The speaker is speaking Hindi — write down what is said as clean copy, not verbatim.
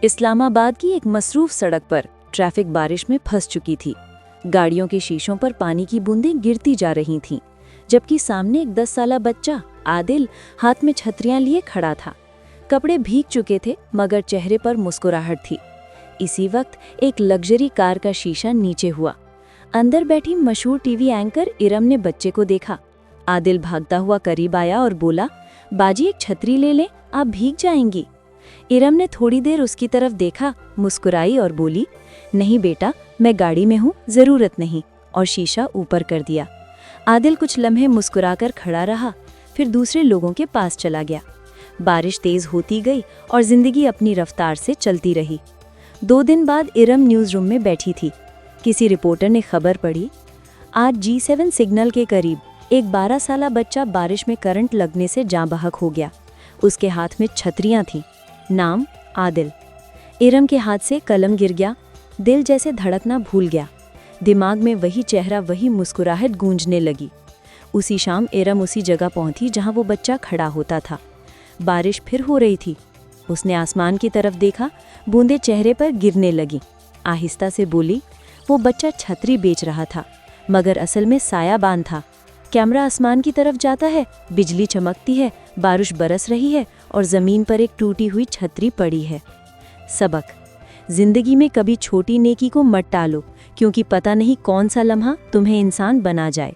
इस्लामाबाद की एक मसरूफ सड़क पर ट्रैफिक बारिश में फंस चुकी थी। गाड़ियों के शीशों पर पानी की बूंदें गिरती जा रही थीं, जबकि सामने एक 10 साला बच्चा आदिल हाथ में छतरियां लिए खड़ा था। कपड़े भीग चुके थे मगर चेहरे पर मुस्कुराहट थी। इसी वक्त एक लग्जरी कार का शीशा नीचे हुआ। अंदर बैठी मशहूर टीवी एंकर इरम ने बच्चे को देखा। आदिल भागता हुआ करीब आया और बोला, बाजी एक छतरी ले लें, आप भीग जाएंगी। इरम ने थोड़ी देर उसकी तरफ देखा, मुस्कुराई और बोली, नहीं बेटा, मैं गाड़ी में हूँ, ज़रूरत नहीं, और शीशा ऊपर कर दिया। आदिल कुछ लम्हे मुस्कुराकर खड़ा रहा, फिर दूसरे लोगों के पास चला गया। बारिश तेज़ होती गई और जिंदगी अपनी रफ्तार से चलती रही। 2 दिन बाद इरम न्यूज़ रूम में बैठी थी। किसी रिपोर्टर ने खबर पढ़ी, आज G7 सिग्नल के करीब एक 12 साला बच्चा बारिश में करंट लगने से जाँ बहक हो गया। उसके हाथ में छतरियाँ थीं। नाम आदिल। इरम के हाथ से कलम गिर गया। दिल जैसे धड़कना भूल गया। दिमाग में वही चेहरा, वही मुस्कुराहट गूंजने लगी। उसी शाम इरम उसी जगह पहुंची जहां वो बच्चा खड़ा होता था। बारिश फिर हो रही थी। उसने आसमान की तरफ देखा, बूंदें चेहरे पर गिरने लगी। आहिस्ता से बोली, वो बच्चा छतरी बेच रहा था, मगर असल में सायाबान था। कैमरा आसमान की तरफ जाता है, बिजली चमकती है, बारिश बरस रही है और ज़मीन पर एक टूटी हुई छतरी पड़ी है। सबक: जिंदगी में कभी छोटी नेकी को मत टालो, क्योंकि पता नहीं कौन सा लम्हा तुम्हें इंसान बना जाए।